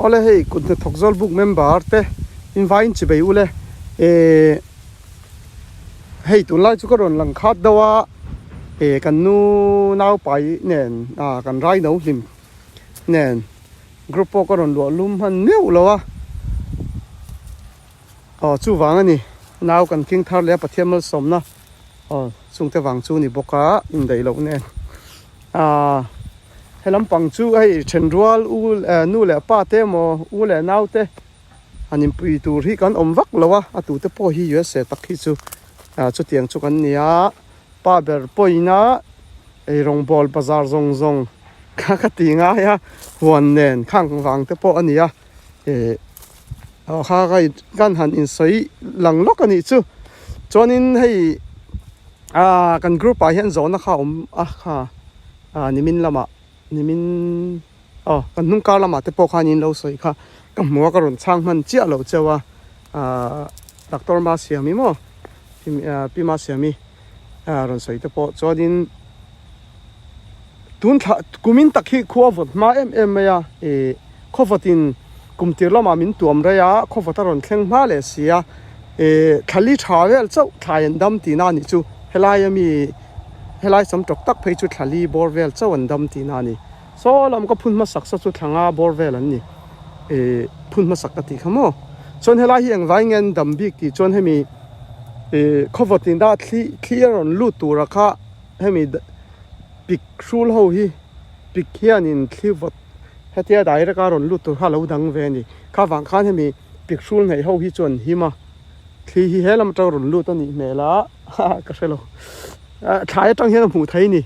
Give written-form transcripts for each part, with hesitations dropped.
ole hei kun the thokzol book member te invite chi bei ule hei tun lai chu ko ron lang khat dawa kan nu nau pai nen kan rai no hlim nen group ko ron lo lum han meu lowa chu wang ani nau kan king thar le pathiamal somna sungte wang chu ni boka in dei lo nen helam pang chu ai chenrual u nu le pa te mo u le nau te anim pui tur hi kan om vak lowa atu te po hi us tak hi chu chu tiang chu kan nia pa ber poina ei rong bol bazar zong zong ka tinga ya huan nen khang wang te po ania kha gai gan han in soi lang lok ani chu chonin hei kan group a hian zona kha kha nimin lama nimin kan nung kar lama te po khanin lo soi kha kam mo ka ron chang man chia lo chewa doctor ma siami mo pi ma siami ron soi te po chonin tun kumin takhi khuawat ma em ya khowatin kumtir lama min tuam ra ya khowata ron thleng ma le sia thali thawel chau thain dam ti na ni chu helai sam tok tak phei chu thali borvel chau an dam ti na ni so lam ka phun ma saksa chu thanga borvel an ni phun ma sak ti khamo chon helai hi ang vai ngen dam bik ti chon hemi khowatin da clear on lu tu ra kha hemi pik shul ho hi pik hian in thliwat hetia dai ra karon lu tu halo dang ve ni kha wang khan hemi pik shul nei ho hi chon hi ma thli hi helam taw ron lu ta ni mela ka selo thai tang hian mu thai ni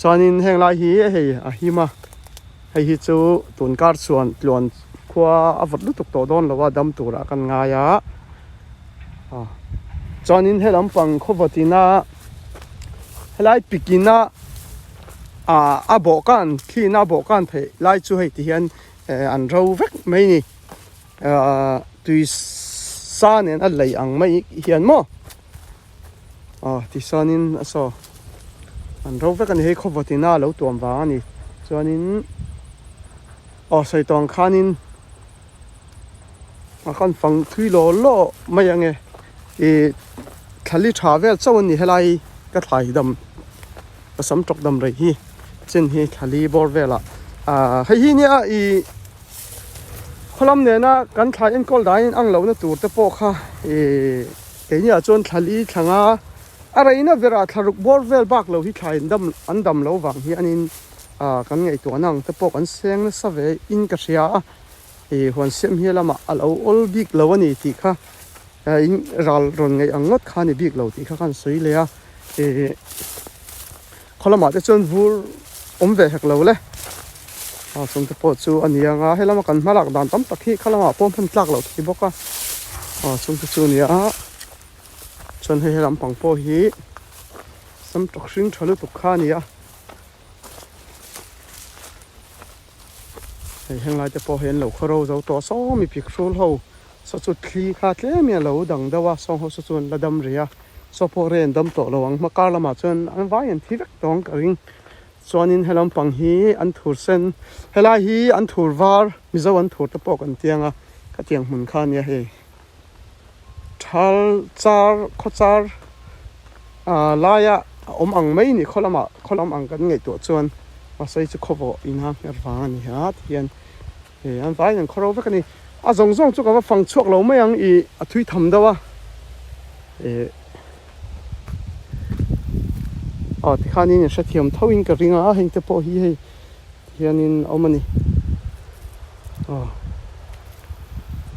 chonin heng lai hi hei hi ma hei hi chu tun kar chuan tlon khwa avat lu tuk to don lawa dam tura kan nga ya chonin helam pang khowatina helai pikina abokan thina bokan thei lai chu hei ti hian an ro vek mai ni tui sa nen a lei ang mai hian mo ti sanin aso an ro vek an hei khowatina lo tuam wa ani chuanin sai tong khanin khan fang thui lo mai ange thali travel chawon ni helai ka thlai dam pasam tok dam rei hi chen hi thali bor vela hei hi nia kholam ne na kan thlai in kol dai ang lo na tur te po kha ke nia chon thali thanga araina vera tharuk bor vel bak lo hi thlai an dam lo wang hi anin kan ngei to nang te po kan seng na save in ka ria huan sem hi lama alo ol bik lo ani ti kha in ral ron ngei angot kha ni bik lo ti kha kan soi le a kholama te chon vur ve hek lo le chung te po chu ania nga helama kan malak dan tam takhi khalama pom phan tlak lo thi boka chung te chu nia chon he helam pang po hi sam tok hring thalu tu kha nia hei heng lai te po hen lo khoro zo to so mi pik sul ho so chu thli kha tle mi lo dang dawa so ho so chun ladam ria so po ren dam to lawang makar lama chon an vai an thivek tong karing chuanin helam pang hi an thur sen helai hi an thur var mizo an thur te pok an tianga ka tiang mun khan ya he thal char khochar laya ang mai ni kholam ang kan ngei to chuan pasai chu khobo ina erwa ni ha tian an vai an khoro vek ani zong chu ka fang chuak lo mai ang a thui tham dawa ti khanin sha thiam thawin ka ringa heng te po hi hei hianin omani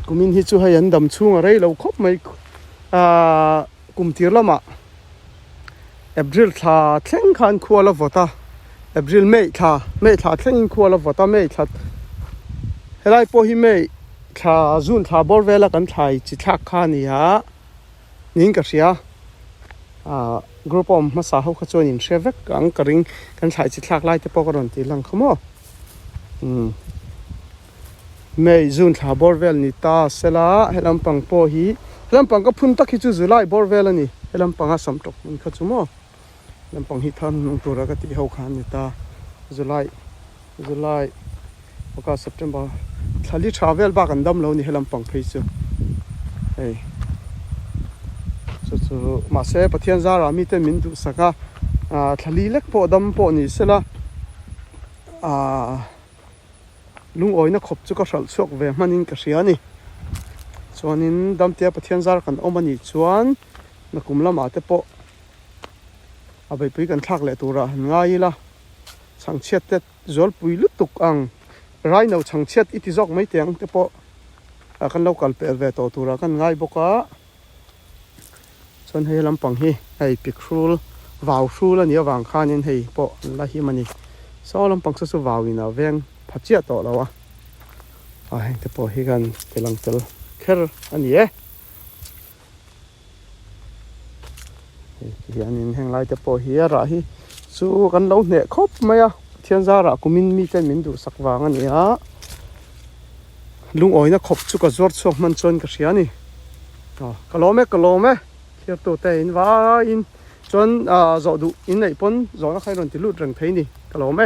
kumin hi chu hai an dam chunga rei lo khop mai kumtir lama april tha thleng khan khuala vota april mei tha thleng khuala vota mei tha helai po hi mei tha jun tha bor vela kan thlai chi thak kha ni ha ning ka ria group om masa ho khachon in shevek ang karing kan thlai chi thlak lai te po ron ti lang khamo mei jun tha bor vel ni ta sela helam pang po hi helam pang ka phun tak hi chu july bor vel ani helam pang a sam tok in kha chumo helam pang hi than nung tura ka ti ho khan ni ta july August September thali travel ba kan dam lo ni helam pang phei chu ei chu ma se pathian zara mi te min du saka thali lek po dam po ni sela lung oina khop chu ka hral chuak ve manin ka hria ni chuanin dam tia pathian zar kan omani chuan na kumlama te po abai pui kan thak le tura ngai la changchet te zol pui lutuk ang rai no changchet iti jok mai teng te po kan local per ve to tura kan ngai boka chon hei lampang hi hei pikrul vaw hrul ani awang khanin hei po la hi mani so lampang su wawina veng phachia to lawa hei te po hi kan telang tel kher ani e hianin heng lai te po hi ra hi chu kan lo hne khop maya thian zara kumin mi ten min du sakwang ani a lung oina khop chu ka zor chok man chon ka hria ni kalome thiar tu te in va in chon zo du in nei pon zo na khai ron ti lut reng thei ni kalome